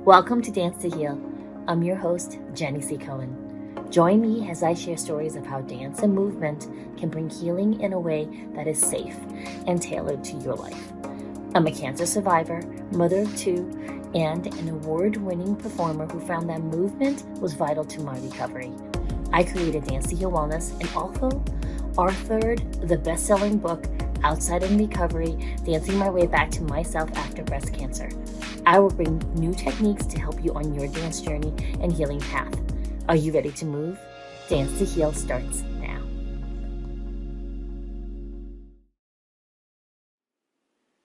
Welcome to Dance to Heal. I'm your host, Jenny C. Cohen. Join me as I share stories of how dance and movement can bring healing in a way that is safe and tailored to your life. I'm a cancer survivor, mother of two, and an award-winning performer who found that movement was vital to my recovery. I created Dance to Heal Wellness and also authored the best-selling book, Outside in Recovery, Dancing My Way Back to Myself After Breast Cancer. I will bring new techniques to help you on your dance journey and healing path. Are you ready to move? Dance to Heal starts now.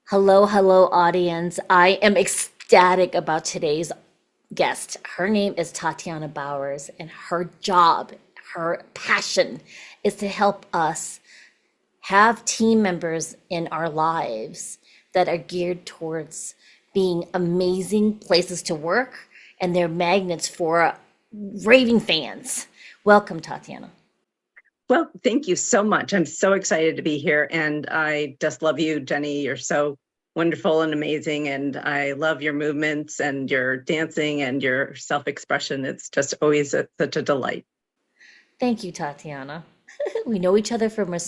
Hello, audience. I am ecstatic about today's guest. Her name is Tatiana Bowers, and her job, her passion is to help us have team members in our lives that are geared towards being amazing places to work, and they're magnets for raving fans. Welcome, Tatiana. Well, thank you so much. I'm so excited to be here, and I just love you, Jenny. You're so wonderful and amazing, and I love your movements and your dancing and your self-expression. It's just always such a delight. Thank you, Tatiana. We know each other from a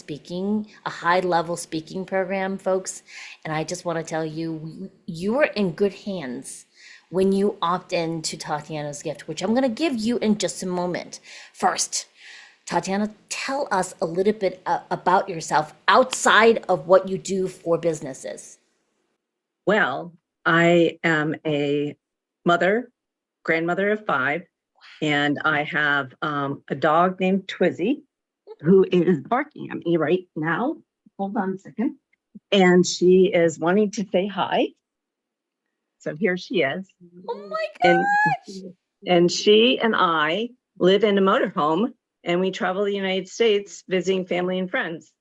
high-level speaking program, folks. And I just want to tell you, you are in good hands when you opt in to Tatiana's gift, which I'm going to give you in just a moment. First, Tatiana, tell us a little bit about yourself outside of what you do for businesses. Well, I am a grandmother of 5, and I have a dog named Twizzy, who is barking at me right now. Hold on a second. And she is wanting to say hi. So here she is. Oh my gosh! And she and I live in a motorhome, and we travel the United States visiting family and friends.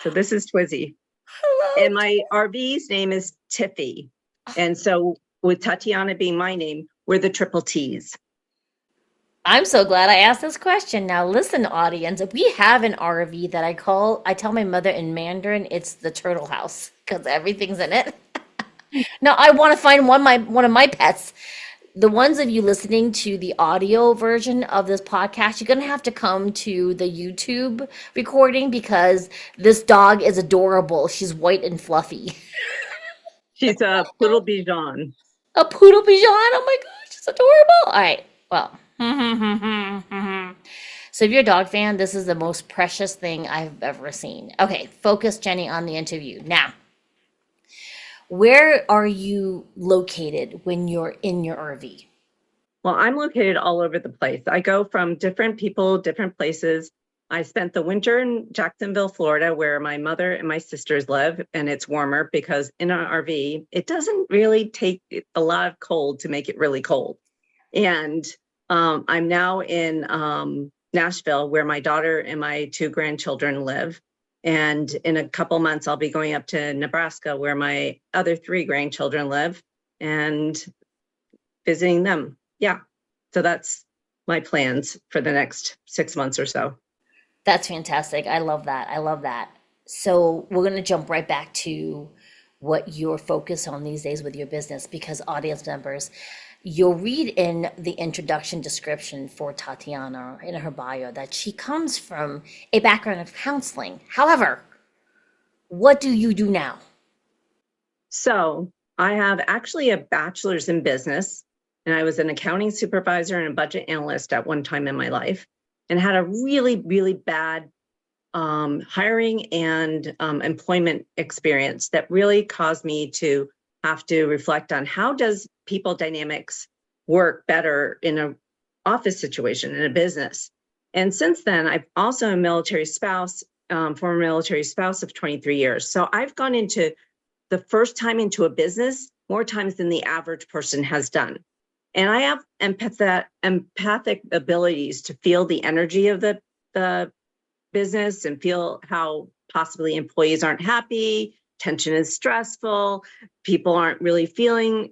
So this is Twizzy. Hello. And my RV's name is Tiffy. And so with Tatiana being my name, we're the triple T's. I'm so glad I asked this question. Now, listen, audience, we have an RV that I tell my mother in Mandarin, it's the turtle house because everything's in it. Now, I want to find one of my pets. The ones of you listening to the audio version of this podcast, you're going to have to come to the YouTube recording because this dog is adorable. She's white and fluffy. She's a poodle Bichon. A poodle Bichon? Oh my gosh, it's adorable. All right, well. So if you're a dog fan, this is the most precious thing I've ever seen. Okay, focus, Jenny, on the interview. Now, where are you located when you're in your RV? Well, I'm located all over the place. I go from different people, different places. I spent the winter in Jacksonville, Florida, where my mother and my sisters live, and it's warmer because in an RV, it doesn't really take a lot of cold to make it really cold. And I'm now in Nashville, where my daughter and my 2 grandchildren live. And in a couple months, I'll be going up to Nebraska, where my other 3 grandchildren live, and visiting them. Yeah. So that's my plans for the next 6 months or so. That's fantastic. I love that. So we're going to jump right back to what you're focused on these days with your business, because audience members, you'll read in the introduction description for Tatiana in her bio that she comes from a background of counseling. However, what do you do now? So I have actually a bachelor's in business, and I was an accounting supervisor and a budget analyst at one time in my life, and had a really, really bad hiring and employment experience that really caused me to have to reflect on how does people dynamics work better in an office situation, in a business. And since then, I've also a military spouse, former military spouse of 23 years. So I've gone into the first time into a business more times than the average person has done. And I have empathic abilities to feel the energy of the business and feel how possibly employees aren't happy, tension is stressful, people aren't really feeling,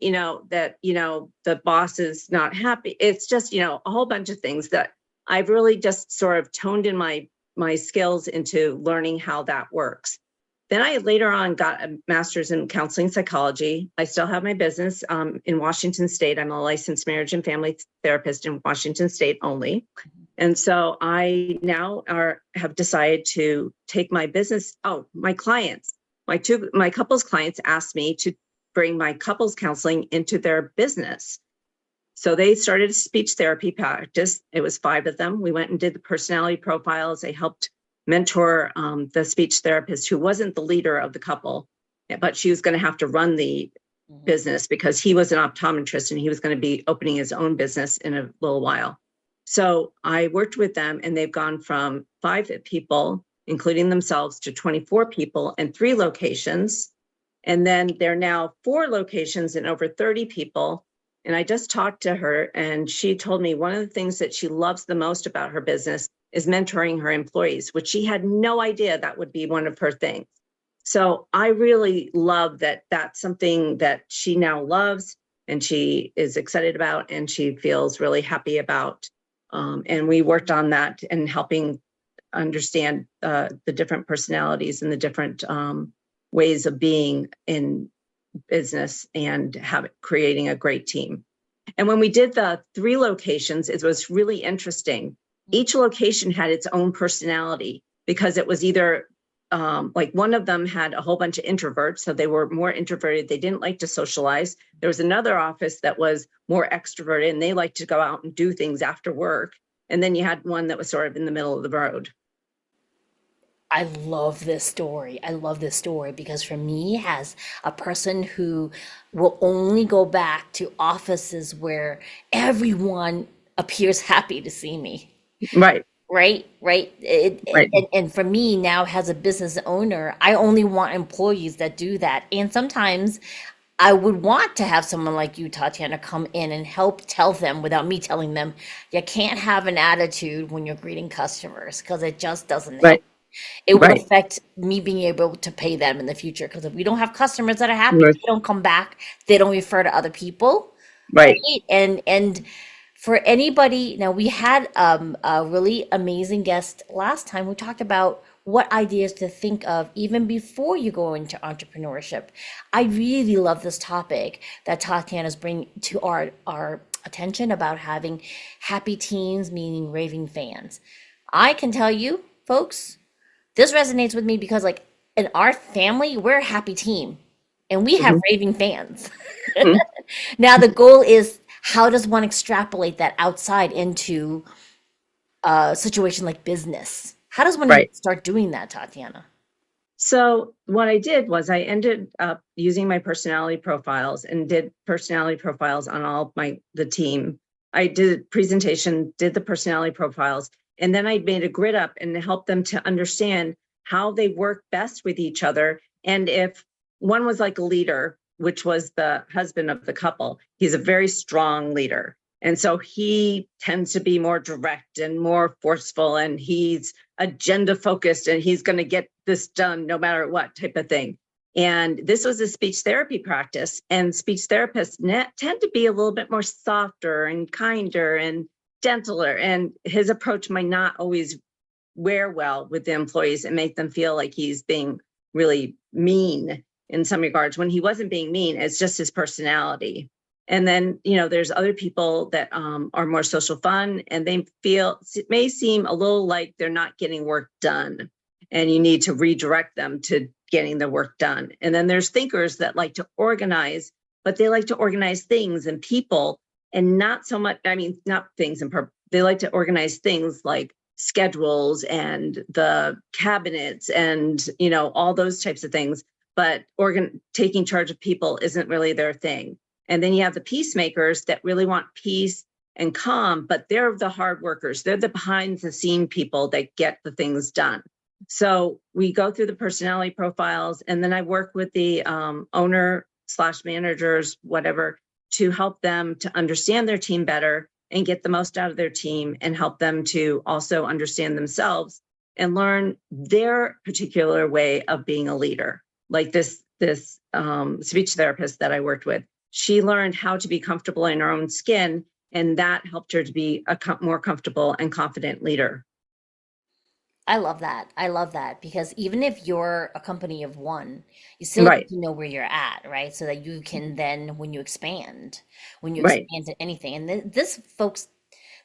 that, the boss is not happy. It's just, a whole bunch of things that I've really just sort of toned in my skills into learning how that works. Then I later on got a master's in counseling psychology. I still have my business in Washington State. I'm a licensed marriage and family therapist in Washington State only. And so I now have decided to take my business. Oh, my clients, my couples clients asked me to bring my couples counseling into their business. So they started a speech therapy practice. It was 5 of them. We went and did the personality profiles. I helped mentor the speech therapist who wasn't the leader of the couple, but she was going to have to run the business because he was an optometrist and he was going to be opening his own business in a little while. So I worked with them, and they've gone from 5 people, including themselves, to 24 people and 3 locations. And then they're now 4 locations and over 30 people. And I just talked to her, and she told me one of the things that she loves the most about her business is mentoring her employees, which she had no idea that would be one of her things. So I really love that that's something that she now loves and she is excited about and she feels really happy about. And we worked on that and helping understand the different personalities and the different ways of being in business and creating a great team. And when we did the 3 locations, it was really interesting. Each location had its own personality because it was either like one of them had a whole bunch of introverts, so they were more introverted. They didn't like to socialize. There was another office that was more extroverted and they liked to go out and do things after work. And then you had one that was sort of in the middle of the road. I love this story. I love this story because for me, as a person who will only go back to offices where everyone appears happy to see me, Right, right? right, And for me now, as a business owner, I only want employees that do that. And sometimes I would want to have someone like you, Tatiana, come in and help tell them without me telling them, you can't have an attitude when you're greeting customers because it just doesn't help. right, It will right, affect me being able to pay them in the future because if we don't have customers that are happy, right, they don't come back, they don't refer to other people, right. right? And for anybody, now we had a really amazing guest last time who talked about what ideas to think of even before you go into entrepreneurship. I really love this topic that Tatiana's bringing to our attention about having happy teams, meaning raving fans. I can tell you, folks, this resonates with me because like in our family, we're a happy team and we have Mhm, raving fans. mhm. Now the goal is how does one extrapolate that outside into a situation like business? How does one even Right. start doing that, Tatiana? So what I did was I ended up using my personality profiles and did personality profiles on all the team. I did presentation, did the personality profiles, and then I made a grid up and helped them to understand how they work best with each other. And if one was like a leader, which was the husband of the couple, he's a very strong leader. And so he tends to be more direct and more forceful, and he's agenda focused and he's going to get this done no matter what type of thing. And this was a speech therapy practice, and speech therapists tend to be a little bit more softer and kinder and gentler. And his approach might not always wear well with the employees and make them feel like he's being really mean in some regards when he wasn't being mean. It's just his personality. And then, there's other people that are more social fun and it may seem a little like they're not getting work done and you need to redirect them to getting the work done. And then there's thinkers that like to organize, but they like to organize things and people and not so much, not things they like to organize things like schedules and the cabinets and, all those types of things. But taking charge of people isn't really their thing. And then you have the peacemakers that really want peace and calm, but they're the hard workers. They're the behind the scene people that get the things done. So we go through the personality profiles, and then I work with the owner/managers, whatever, to help them to understand their team better and get the most out of their team and help them to also understand themselves and learn their particular way of being a leader. Like this speech therapist that I worked with, she learned how to be comfortable in her own skin, and that helped her to be a more comfortable and confident leader. I love that. I love that because even if you're a company of one, you still need Right, to know where you're at, right? So that you can then, when you right, expand to anything, and this folks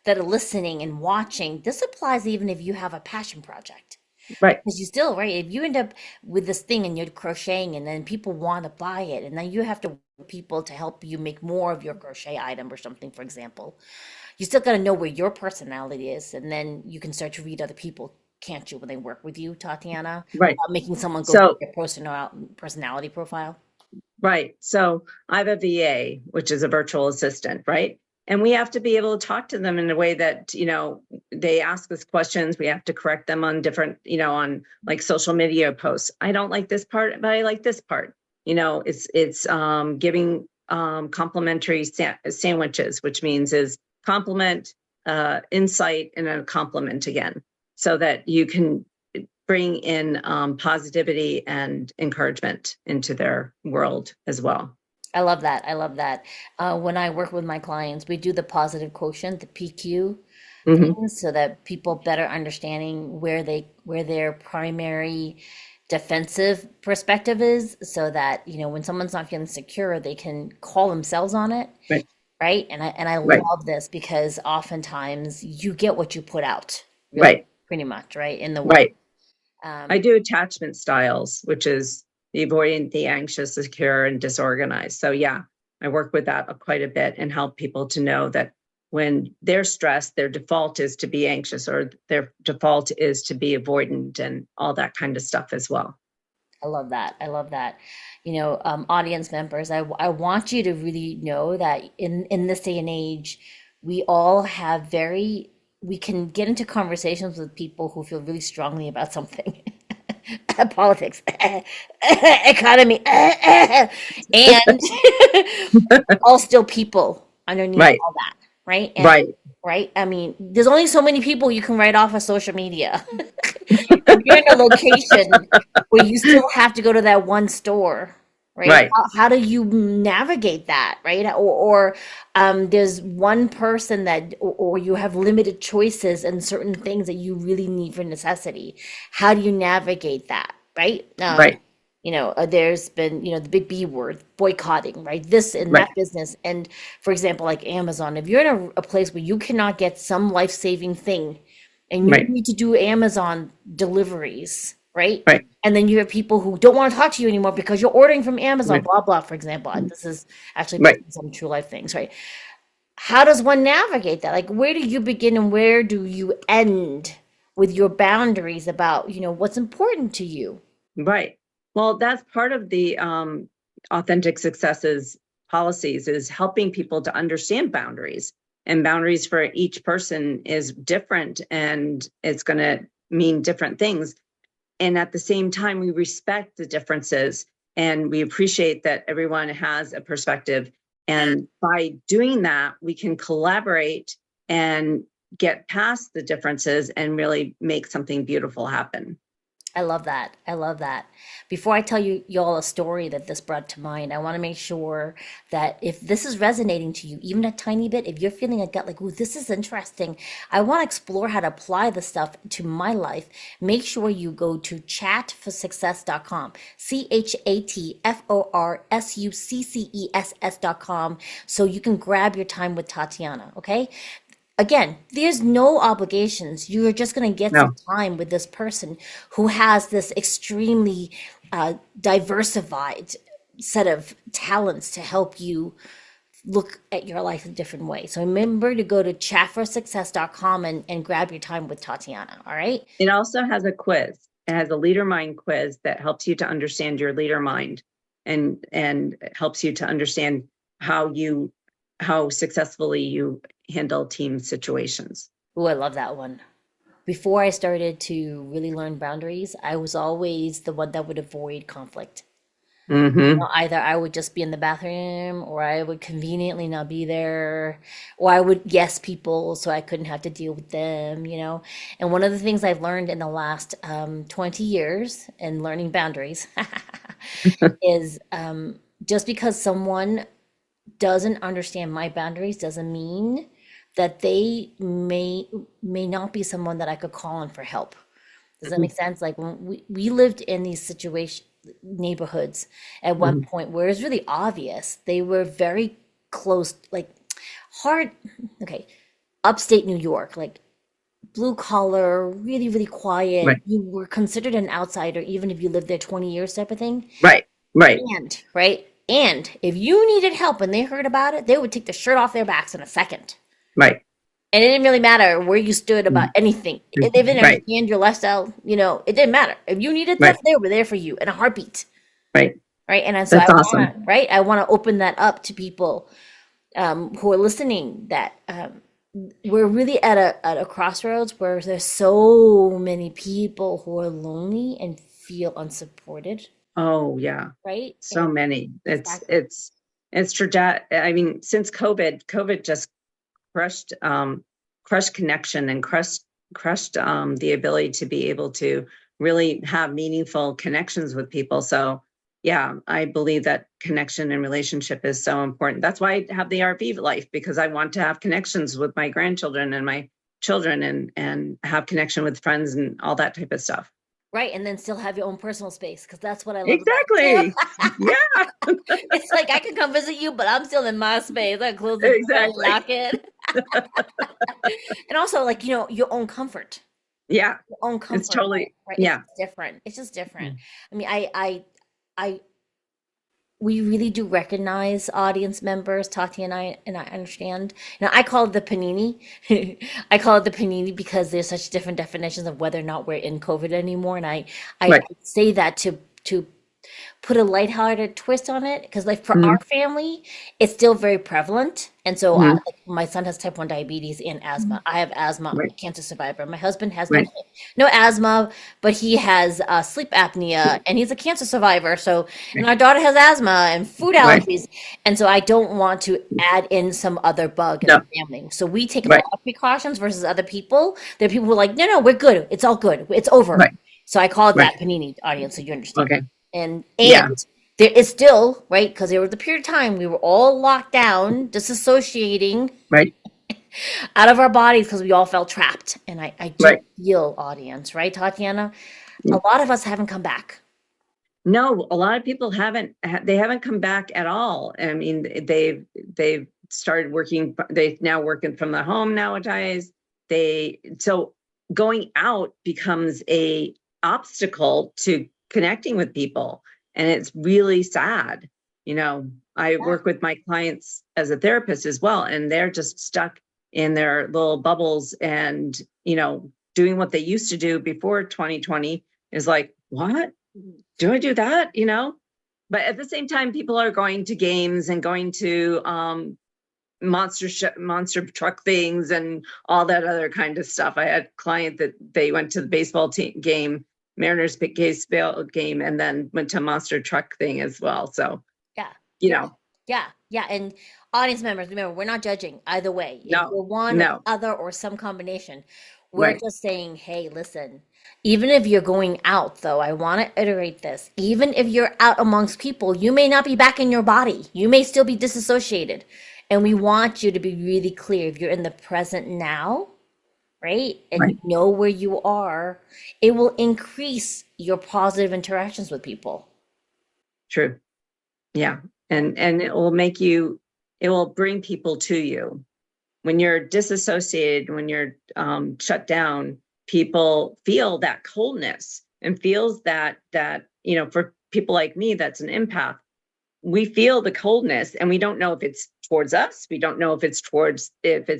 that are listening and watching, this applies even if you have a passion project. right, Because you still, right? If you end up with this thing and you're crocheting and then people want to buy it, and then you have to people to help you make more of your crochet item or something, for example, you still got to know where your personality is, and then you can start to read other people, can't you, when they work with you, Tatiana, right. without making someone go through So, their personality profile. right. So I have a VA, which is a virtual assistant, right? And we have to be able to talk to them in a way that, they ask us questions. We have to correct them on different, on like social media posts. I don't like this part, but I like this part. It's giving complimentary sandwiches, which means is compliment, insight, and a compliment again, so that you can bring in positivity and encouragement into their world as well. I love that. I love that. When I work with my clients, we do the positive quotient, the PQ Hmm. things, so that people better understanding where their primary defensive perspective is, so that when someone's not feeling secure, they can call themselves on it, Right, right? And I right, love this because oftentimes you get what you put out, really, right, pretty much, right, in the world. right. I Um, do attachment styles, which is the avoidant, the anxious, the secure, and disorganized. So yeah, I work with that quite a bit and help people to know that when they're stressed, their default is to be anxious or their default is to be avoidant and all that kind of stuff as well. I love that. I love that. Audience members, I want you to really know that in this day and age, we all have we can get into conversations with people who feel really strongly about something. Politics, economy, and all still people underneath Right, all that, right? And right, right, I mean, there's only so many people you can write off of social media. If you're in a location where you still have to go to that one store, right? right, How do you navigate that, right? Or there's one person or you have limited choices and certain things that you really need for necessity. How do you navigate that, right? right, There's been, the big B word, boycotting, right? This and right, that business. And for example, like Amazon, if you're in a place where you cannot get some life-saving thing and you right, need to do Amazon deliveries, right? right, And then you have people who don't want to talk to you anymore because you're ordering from Amazon, right, blah, blah, for example. This is actually based right. on some true life things, right? How does one navigate that? Like, where do you begin and where do you end with your boundaries about, what's important to you? Right. Well, that's part of the authentic successes policies is helping people to understand boundaries. And boundaries for each person is different and it's going to mean different things. And at the same time, we respect the differences and we appreciate that everyone has a perspective. And by doing that, we can collaborate and get past the differences and really make something beautiful happen. I love that. I love that. Before I tell y'all a story that this brought to mind, I want to make sure that if this is resonating to you, even a tiny bit, if you're feeling a gut like, "Ooh, this is interesting," I want to explore how to apply the stuff to my life. Make sure you go to chatforsuccess.com, chatforsuccess.com, so you can grab your time with Tatiana. Okay. Again, there's no obligations. You're just going to get some No. time with this person who has this extremely diversified set of talents to help you look at your life in a different way. So remember to go to chatforsuccess.com and grab your time with Tatiana. All right. It also has a quiz. It has a LeaderMind quiz that helps you to understand your leader mind and helps you to understand how successfully you handle team situations. Oh, I love that one. Before I started to really learn boundaries, I was always the one that would avoid conflict. Hmm. Either I would just be in the bathroom or I would conveniently not be there or I would yes people so I couldn't have to deal with them. And one of the things I've learned in the last 20 years in learning boundaries is just because someone doesn't understand my boundaries doesn't mean that they may not be someone that I could call on for help. Does that make sense? Like when we lived in these neighborhoods at one Mhm. point where it's really obvious they were very close, like hard, okay, upstate New York, like blue collar, really, really quiet. Right, You were considered an outsider even if you lived there 20 years type of thing. right, right, And, right? And if you needed help and they heard about it, they would take the shirt off their backs in a second. right, And it didn't really matter where you stood about mhm, anything. They mhm, didn't right, understand your lifestyle. It didn't matter. If you needed right, stuff, they were there for you in a heartbeat. right. Right. And so I That's want awesome. to, right? I want to open that up to people who are listening that we're really at a crossroads where there's so many people who are lonely and feel unsupported. Oh yeah, Right. so And many. exactly. It's I mean, since COVID just crushed connection and crushed the ability to be able to really have meaningful connections with people. So yeah, I believe that connection and relationship is so important. That's why I have the RV life, because I want to have connections with my grandchildren and my children, and have connection with friends and all that type of stuff. Right. And then still have your own personal space because that's what I love about it Exactly. too. Yeah, It's like I can come visit you, but I'm still in my space. I close the door and exactly. lock it. And also, like, your own comfort. Yeah, Your own it's comfort, totally, right? It's yeah. different. It's just different. Mm. I mean, I we really do recognize audience members. Tati and I understand. I call it the panini. I call it the panini because there's such different definitions of whether or not we're in COVID anymore. And I Right. say that to put a lighthearted twist on it because like for our Hmm. family it's still very prevalent, and so Hmm. like, my son has type 1 diabetes and asthma. I have asthma. I'm a Right. cancer survivor. My husband has Right. no asthma, but he has sleep apnea and he's a cancer survivor. So, and Right. our daughter has asthma and food Right. allergies, and so I don't want to add in some other bug in the No. family, so we take a lot Right. of precautions versus other people. There are people who are like, no, we're good, it's all good, it's over. Right. So I call it Right. that panini, audience, so you understand. Okay. And Yeah. there is still, right, because there was a period of time we were all locked down, disassociating Right. out of our bodies because we all felt trapped. And I do Right. feel, audience, right, Tatiana? A lot of us haven't come back. No, a lot of people they haven't come back at all. I mean, they've started working, they now working from the home nowadays. So going out becomes a obstacle to connecting with people. And it's really sad. I Yeah. work with my clients as a therapist as well, and they're just stuck in their little bubbles, and, doing what they used to do before 2020 is like, what? Do I do that? But at the same time, people are going to games and going to monster truck things and all that other kind of stuff. I had a client that they went to the baseball team game, Mariners baseball game, and then went to a monster truck thing as well. So, Yeah. you Yeah. know, Yeah. Yeah. And audience members, remember, we're not judging either way. If no, you're one or the no, other or some combination, we're right, just saying, hey, listen, even if you're going out, though, I want to iterate this. Even if you're out amongst people, you may not be back in your body. You may still be disassociated. And we want you to be really clear. If you're in the present now, right, and you right, know where you are, it will increase your positive interactions with people. true. Yeah. And it will bring people to you. When you're disassociated, when you're shut down, people feel that coldness and feels that for people like me, that's an empath. We feel the coldness, and we don't know if it's towards us. We don't know if it's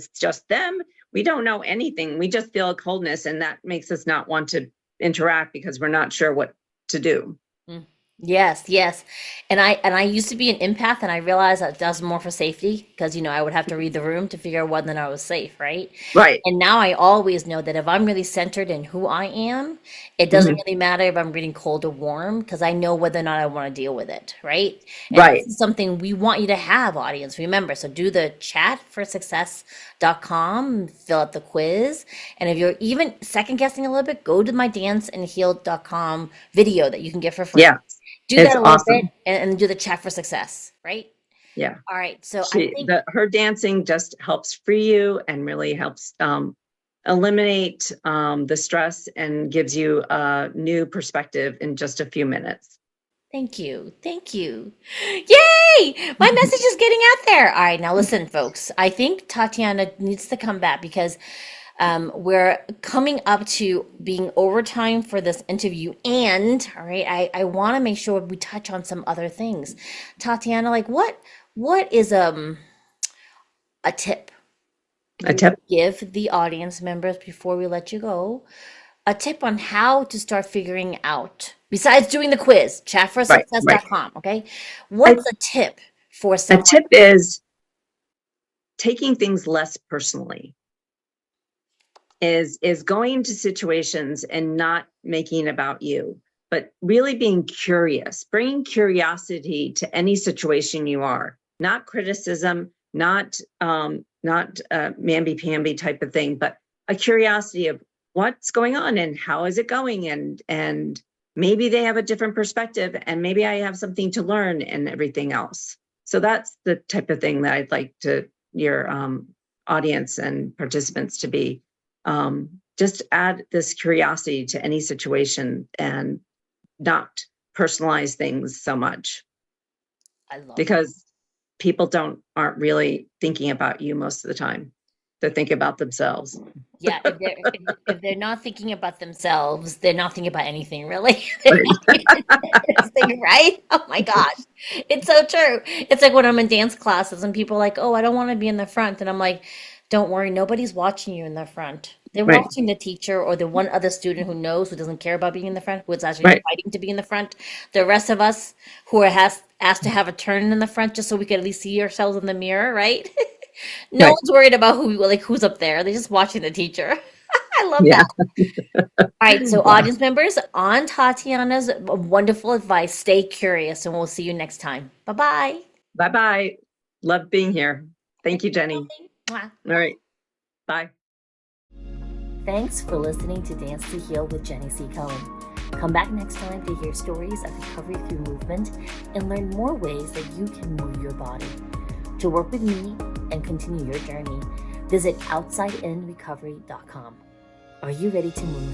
just them. We don't know anything. We just feel a coldness, and that makes us not want to interact because we're not sure what to do. Mm. Yes, yes. And I used to be an empath and I realized that does more for safety because I would have to read the room to figure out whether or not I was safe, right? Right. And now I always know that if I'm really centered in who I am, it doesn't Mhm. really matter if I'm reading cold or warm because I know whether or not I want to deal with it, right? And this Right. is something we want you to have, audience. Remember, so do the chatforsuccess.com, fill out the quiz. And if you're even second guessing a little bit, go to my danceandheal.com video that you can get for free. Yeah. Do It's that a little bit awesome. and do the chat for success, right? Yeah. All right. So I think Her dancing just helps free you and really helps eliminate the stress and gives you a new perspective in just a few minutes. Thank you. Thank you. Yay! My message is getting out there. All right, now listen, folks. I think Tatiana needs to come back because we're coming up to being overtime for this interview. And, all right, I want to make sure we touch on some other things. Tatiana, like what is a tip A you tip? would give the audience members before we let you go? A tip on how to start figuring out, besides doing the quiz, Right, right. chatforsuccess.com, okay? A, What's a tip for a someone? tip is taking things less personally. Is going to situations and not making it about you, but really being curious, bringing curiosity to any situation you are, not criticism, not mamby-pamby type of thing, but a curiosity of what's going on and how is it going, and maybe they have a different perspective and maybe I have something to learn and everything else. So that's the type of thing that I'd like to your audience and participants to be. Just add this curiosity to any situation and not personalize things so much, I love that. because people aren't really thinking about you most of the time. They're thinking about themselves. Yeah, if they're not thinking about themselves, they're not thinking about anything really. They're not thinking about this thing, right? Oh my gosh. It's so true. It's like when I'm in dance classes and people are like, "Oh, I don't want to be in the front." And I'm like, "Don't worry, nobody's watching you in the front. They're Right, watching the teacher or the one other student who doesn't care about being in the front, who is actually right, fighting to be in the front. The rest of us who are asked to have a turn in the front just so we can at least see ourselves in the mirror, right?" No right. one's worried about who's up there. They're just watching the teacher. I love Yeah. that. All right, so Yeah. audience members, on Tatiana's wonderful advice, stay curious, and we'll see you next time. Bye-bye. Bye-bye. Love being here. Thank you, Jenny. Mwah. All right. Bye. Thanks for listening to Dance to Heal with Jenny C. Cohen. Come back next time to hear stories of recovery through movement and learn more ways that you can move your body. To work with me and continue your journey, visit OutsideInRecovery.com. Are you ready to move?